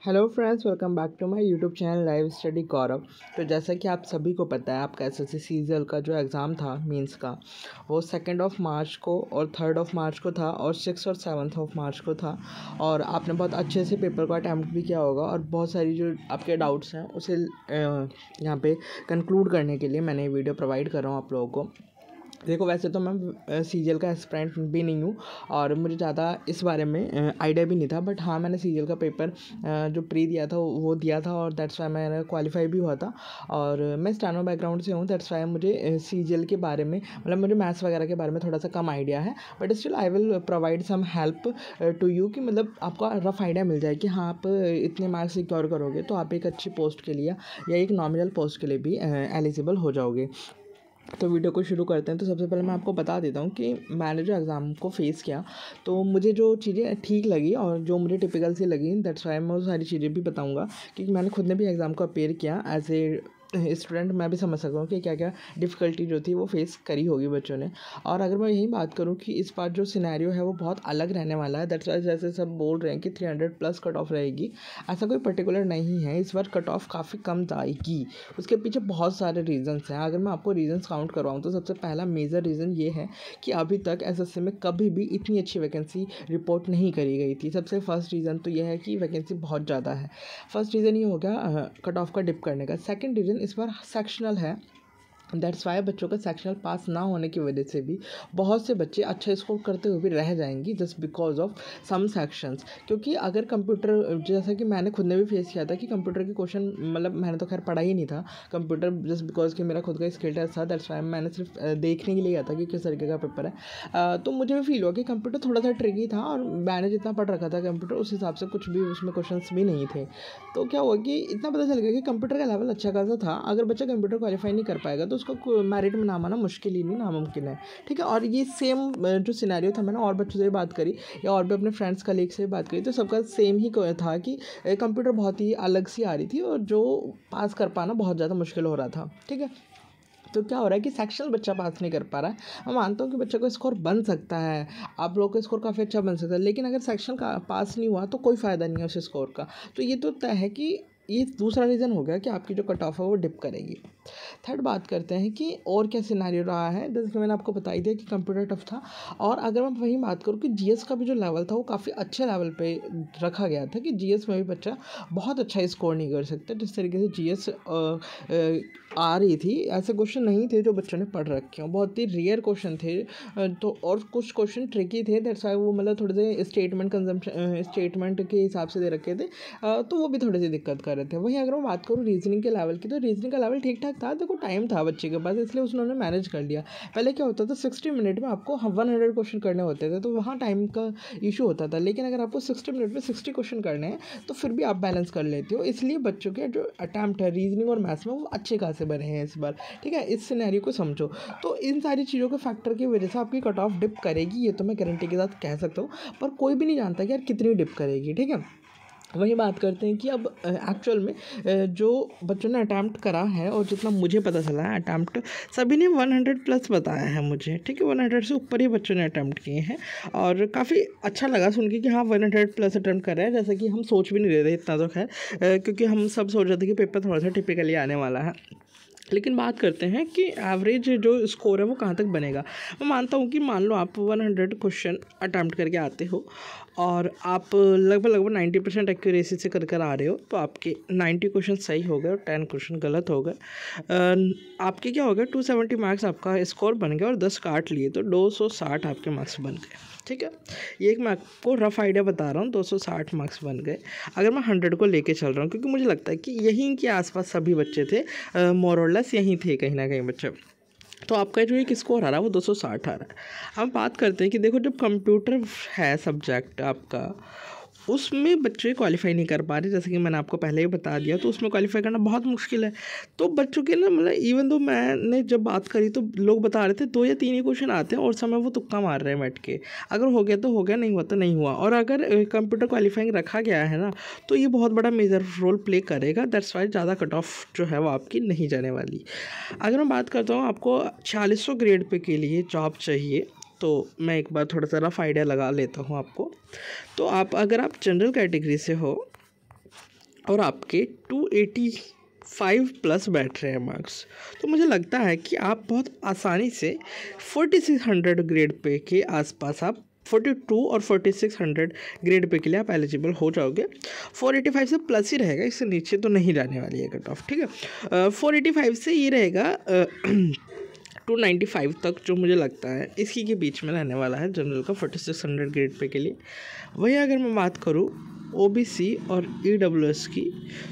Hello friends, welcome back to my YouTube channel live study Gaurav. तो जैसा कि आप सभी को पता है, आपका एसएससी सीजीएल का जो एग्ज़ाम था मेंस का, वो 2 मार्च को और 3 मार्च को था और 6 और 7 मार्च को था। और आपने बहुत अच्छे से पेपर को अटैम्प्ट भी किया होगा और बहुत सारी जो आपके डाउट्स हैं उसे यहाँ पे कंक्लूड करने के लिए मैंने ये वीडियो प्रोवाइड कर रहा हूँ आप लोगों को। देखो, वैसे तो मैं सीजीएल का एस्पिरेंट भी नहीं हूँ और मुझे ज़्यादा इस बारे में आइडिया भी नहीं था, बट हाँ, मैंने सीजीएल का पेपर जो प्री दिया था वो दिया था और दैट्स वाई मैंने क्वालिफाई भी हुआ था। और मैं स्टेनो बैकग्राउंड से हूँ, दैट्स वाई मुझे सीजीएल के बारे में, मतलब मुझे मैथ्स वगैरह के बारे में थोड़ा सा कम आइडिया है, but still I will provide some help to you कि मतलब आपको रफ आइडिया मिल जाए कि हाँ, आप इतने मार्क्स सिक्योर करोगे तो आप एक अच्छी पोस्ट के लिए या एक नॉमिनल पोस्ट के लिए भी एलिजिबल हो जाओगे। तो वीडियो को शुरू करते हैं। तो सबसे पहले मैं आपको बता देता हूँ कि मैंने जो एग्ज़ाम को फेस किया, तो मुझे जो चीज़ें ठीक लगी और जो मुझे टिपिकल सी लगी, दैट्स वाई मैं वो सारी चीज़ें भी बताऊँगा, क्योंकि मैंने खुद ने भी एग्ज़ाम को अपेयर किया एज ए स्टूडेंट। मैं भी समझ सकता हूँ कि क्या क्या डिफ़िकल्टी जो थी वो फेस करी होगी बच्चों ने। और अगर मैं यही बात करूँ कि इस बार जो सिनेरियो है वो बहुत अलग रहने वाला है, दैट्स वाई जैसे सब बोल रहे हैं कि 300+ कट ऑफ रहेगी, ऐसा कोई पर्टिकुलर नहीं है। इस बार कट ऑफ काफ़ी कम आएगी। उसके पीछे बहुत सारे रीज़न्स हैं। अगर मैं आपको रीज़न्स काउंट करवाऊँ तो सबसे पहला मेजर रीज़न ये है कि अभी तक एसएससी में कभी भी इतनी अच्छी वैकेंसी रिपोर्ट नहीं करी गई थी। सबसे फर्स्ट रीज़न तो यह है कि वैकेंसी बहुत ज़्यादा है। फर्स्ट रीज़न ये हो गया कट ऑफ का डिप करने का। सेकंड रीज़न इस बार सेक्शनल है, दैट्स वाई बच्चों का सेक्शनल पास ना होने की वजह से भी बहुत से बच्चे अच्छा स्कोर करते हुए भी रह जाएंगी just because of some sections. क्योंकि अगर कंप्यूटर, जैसा कि मैंने खुद ने भी फेस किया था कि कंप्यूटर के क्वेश्चन, मतलब मैंने तो खैर पढ़ा ही नहीं था कंप्यूटर, जस्ट बिकॉज कि मेरा खुद का स्किल टेस्ट था, दैट्स वाई मैंने सिर्फ देखने के लिए गया था कि किस तरीके का पेपर है। तो मुझे भी फील हुआ कि कंप्यूटर थोड़ा सा ट्रिकी था और मैंने जितना पढ़ रखा था कंप्यूटर उस हिसाब से कुछ भी उसमें क्वेश्चन भी नहीं थे। तो क्या हुआ कि इतना पता चल गया कि कंप्यूटर का लेवल अच्छा खासा था। अगर बच्चा कंप्यूटर क्वालिफाई नहीं कर पाएगा तो उसको मेरिट में नाम आना मुश्किल ही नहीं, नामुमकिन है। ठीक है। और ये सेम जो सिनेरियो था, मैंने और बच्चों से भी बात करी या और भी अपने फ्रेंड्स कलीग से भी बात करी, तो सबका सेम ही था कि कंप्यूटर बहुत ही अलग सी आ रही थी और जो पास कर पाना बहुत ज़्यादा मुश्किल हो रहा था। ठीक है। तो क्या हो रहा है कि सेक्शनल बच्चा पास नहीं कर पा रहा है। मैं मानता हूँ कि बच्चे का स्कोर बन सकता है, आप लोगों का स्कोर काफ़ी अच्छा बन सकता है, लेकिन अगर सेक्शनल का पास नहीं हुआ तो कोई फ़ायदा नहीं है उस स्कोर का। तो ये तो तय है कि ये दूसरा रीज़न हो गया कि आपकी जो कट ऑफ है वो डिप करेगी। थर्ड बात करते हैं कि और क्या सिनेरियो रहा है। जैसे कि मैंने आपको बता ही दिया कि कंप्यूटर टफ था, और अगर मैं वही बात करूँ कि जीएस का भी जो लेवल था वो काफ़ी अच्छे लेवल पे रखा गया था कि जीएस में भी बच्चा बहुत अच्छा स्कोर नहीं कर सकता। जिस तरीके से जीएस आ रही थी, ऐसे क्वेश्चन नहीं थे जो बच्चों ने पढ़ रखे हों, बहुत ही रेयर क्वेश्चन थे। तो और कुछ क्वेश्चन ट्रिकी थे, दैट्स वाई वो मतलब थोड़े से स्टेटमेंट के हिसाब से दे रखे थे, तो वो भी थोड़ी सी दिक्कत कर रहे थे। वहीं अगर मैं बात करूँ रीजनिंग के लेवल की, तो रीजनिंग का लेवल ठीक ठाक था। देखो, टाइम था बच्चे के पास, इसलिए उन्होंने मैनेज कर लिया। पहले क्या होता था, 60 मिनट में आपको 100 क्वेश्चन करने होते थे, तो वहाँ टाइम का इशू होता था। लेकिन अगर आपको 60 मिनट में 60 क्वेश्चन करने हैं तो फिर भी आप बैलेंस कर लेते हो। इसलिए बच्चों के जो अटैम्प्ट है रीजनिंग और मैथ्स में वो अच्छे खासे बने हैं इस बार। ठीक है, इस सिनेरियो को समझो। तो इन सारी चीज़ों के फैक्टर की वजह से आपकी कट ऑफ डिप करेगी, ये तो मैं गारंटी के साथ कह सकता हूँ, पर कोई भी नहीं जानता कि यार कितनी डिप करेगी। ठीक है। वही बात करते हैं कि अब एक्चुअल में जो बच्चों ने अटैम्प्ट करा है और जितना मुझे पता चला है, अटैम्प्ट सभी ने 100+ बताया है मुझे। ठीक है, 100 से ऊपर ही बच्चों ने अटैम्प्ट किए हैं और काफ़ी अच्छा लगा सुन के कि हाँ 100+ अटैम्प्ट कर रहे हैं, जैसा कि हम सोच भी नहीं रहे थे इतना। तो खैर क्योंकि हम सब सोच रहे थे कि पेपर थोड़ा सा टिपिकली आने वाला है। लेकिन बात करते हैं कि एवरेज जो स्कोर है वो कहाँ तक बनेगा। मैं मानता हूँ कि मान लो आप 100 क्वेश्चन अटैम्प्ट करके आते हो और आप लगभग 90% एक्यूरेसी से कर आ रहे हो, तो आपके 90 क्वेश्चन सही हो गए और 10 क्वेश्चन गलत हो गए। आपके क्या हो गया, 270 मार्क्स आपका स्कोर बन गया और 10 काट लिए, तो 260 आपके मार्क्स बन गए। ठीक है, ये एक मैं आपको रफ आइडिया बता रहा हूँ, 260 मार्क्स बन गए अगर मैं 100 को लेके चल रहा हूँ, क्योंकि मुझे लगता है कि यहीं के आसपास सभी बच्चे थे, मोर और लेस यहीं थे कहीं ना कहीं बच्चे। तो आपका जो एक स्कोर आ रहा है वो 260 आ रहा है। अब बात करते हैं कि देखो, जब कंप्यूटर है सब्जेक्ट आपका, उसमें बच्चे क्वालिफाई नहीं कर पा रहे, जैसे कि मैंने आपको पहले ही बता दिया, तो उसमें क्वालिफाई करना बहुत मुश्किल है। तो बच्चों के ना, मतलब इवन दो मैंने जब बात करी तो लोग बता रहे थे 2 या 3 ही क्वेश्चन आते हैं और समय वो तुक्का मार रहे हैं बैठ के। अगर हो गया तो हो गया, नहीं हुआ तो नहीं हुआ। और अगर कंप्यूटर क्वालिफाइंग रखा गया है ना, तो ये बहुत बड़ा मेजर रोल प्ले करेगा। दैट्स वाई ज़्यादा कट ऑफ जो है वो आपकी नहीं जाने वाली। अगर मैं बात करता हूँ, आपको 4600 ग्रेड पे के लिए जॉब चाहिए, तो मैं एक बार थोड़ा सा रफ आइडिया लगा लेता हूँ आपको। तो अगर आप जनरल कैटेगरी से हो और आपके 285 प्लस बैठ रहे हैं मार्क्स, तो मुझे लगता है कि आप बहुत आसानी से 4600 ग्रेड पे के आसपास आप 42 और 4600 ग्रेड पे के लिए आप एलिजिबल हो जाओगे। 485 से प्लस ही रहेगा, इससे नीचे तो नहीं जाने वाली है कट ऑफ, ठीक है। 485 से ये रहेगा 295 तक, जो मुझे लगता है इसी के बीच में रहने वाला है जनरल का 4600 ग्रेड पे के लिए। वही अगर मैं बात करूँ OBC और EWS की,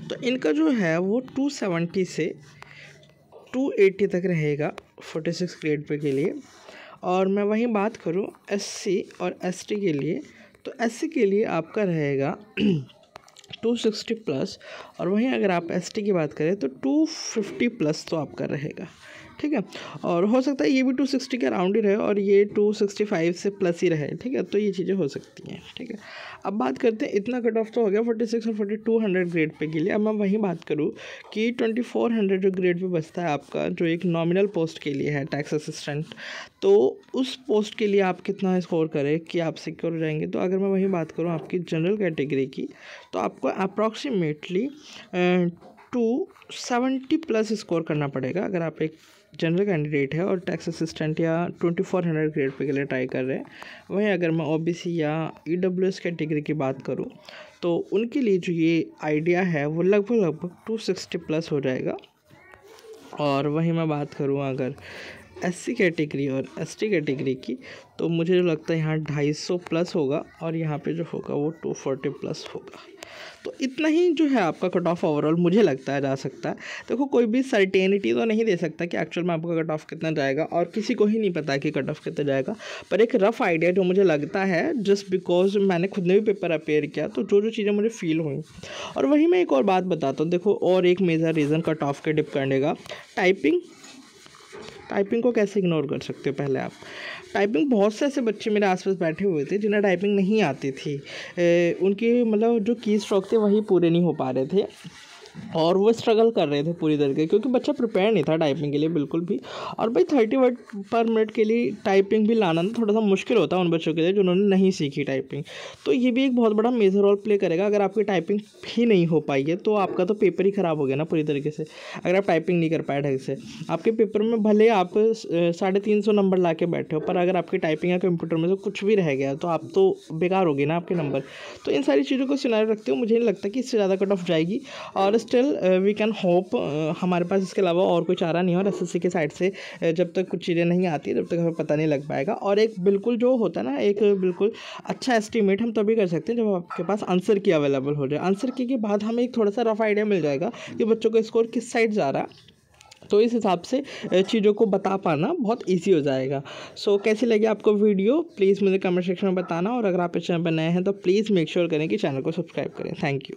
तो इनका जो है वो 270 से 280 तक रहेगा 46 ग्रेड पे के लिए। और मैं वहीं बात करूं SC और ST के लिए, तो SC के लिए आपका रहेगा 260 प्लस, और वहीं अगर आप ST की बात करें तो 250 प्लस तो आपका रहेगा, ठीक है। और हो सकता है ये भी 260 के अराउंड ही रहे और ये 265 से प्लस ही रहे, ठीक है। तो ये चीज़ें हो सकती हैं, ठीक है। अब बात करते हैं, इतना कट ऑफ तो हो गया 46 और 4200 ग्रेड पे के लिए। अब मैं वहीं बात करूँ कि 2400 जो ग्रेड पे बचता है आपका, जो एक नॉमिनल पोस्ट के लिए है टैक्स असिस्टेंट, तो उस पोस्ट के लिए आप कितना स्कोर करें कि आप सिक्योर हो जाएंगे। तो अगर मैं वहीं बात करूँ आपकी जनरल कैटेगरी की, तो आपको अप्रॉक्सीमेटली 270 प्लस स्कोर करना पड़ेगा अगर आप एक जनरल कैंडिडेट है और टैक्स असिस्टेंट या 2400 ग्रेड पे के लिए ट्राई कर रहे हैं। वहीं अगर मैं OBC या EWS कैटेगरी की बात करूं, तो उनके लिए जो ये आइडिया है वो लगभग 260 प्लस हो जाएगा। और वहीं मैं बात करूं अगर SC कैटेगरी और ST कैटेगरी की, तो मुझे जो लगता है यहाँ 250 प्लस होगा और यहाँ पे जो होगा वो 240 प्लस होगा। तो इतना ही जो है आपका कट ऑफ ओवरऑल मुझे लगता है जा सकता है। देखो कोई भी सर्टेनिटी तो नहीं दे सकता कि एक्चुअल में आपका कट ऑफ कितना जाएगा, और किसी को ही नहीं पता कि कट ऑफ कितना जाएगा, पर एक रफ़ आइडिया जो मुझे लगता है, जस्ट बिकॉज मैंने खुद ने भी पेपर अपेयर किया, तो जो चीज़ें मुझे फील हुई। और वहीं मैं एक और बात बताता हूँ, देखो और एक मेजर रीज़न कट ऑफ के डिप करने का, टाइपिंग को कैसे इग्नोर कर सकते हो। पहले आप टाइपिंग, बहुत से ऐसे बच्चे मेरे आसपास बैठे हुए थे जिन्हें टाइपिंग नहीं आती थी, उनके मतलब जो की स्ट्रोक थे वही पूरे नहीं हो पा रहे थे और वो स्ट्रगल कर रहे थे पूरी तरीके, क्योंकि बच्चा प्रिपेयर नहीं था टाइपिंग के लिए बिल्कुल भी। और भाई 30 वर्ड पर मिनट के लिए टाइपिंग भी लाना ना थोड़ा सा मुश्किल होता है उन बच्चों के लिए जिन्होंने नहीं सीखी टाइपिंग। तो ये भी एक बहुत बड़ा मेजर रोल प्ले करेगा। अगर आपकी टाइपिंग ही नहीं हो पाई है तो आपका तो पेपर ही ख़राब हो गया ना पूरी तरीके से। अगर आप टाइपिंग नहीं कर पाए ढंग से, आपके पेपर में भले आप 350 नंबर ला के बैठे हो, पर अगर आपकी टाइपिंग या कंप्यूटर में से कुछ भी रह गया तो आप तो बेकार हो गए ना आपके नंबर। तो इन सारी चीज़ों को सिनारियो रखते हुए मुझे नहीं लगता कि इससे ज़्यादा कट ऑफ जाएगी। और स्टिल वी कैन होप, हमारे पास इसके अलावा और कोई चारा नहीं है। और SSC के साइड से जब तक कुछ चीज़ें नहीं आती जब तक हमें पता नहीं लग पाएगा। और एक बिल्कुल जो होता है ना, एक बिल्कुल अच्छा एस्टीमेट हम तभी कर सकते हैं जब आपके पास आंसर की अवेलेबल हो जाए। आंसर की के बाद हमें एक थोड़ा सा रफ आइडिया मिल जाएगा कि बच्चों का स्कोर किस साइड जा रहा है, तो इस हिसाब से चीज़ों को बता पाना बहुत इजी हो जाएगा। सो कैसी लगी आपको वीडियो, प्लीज़ मुझे कमेंट सेक्शन में बताना। और अगर आप इस चैनल पर नए हैं तो प्लीज़ मेक श्योर करें कि चैनल को सब्सक्राइब करें। Thank you.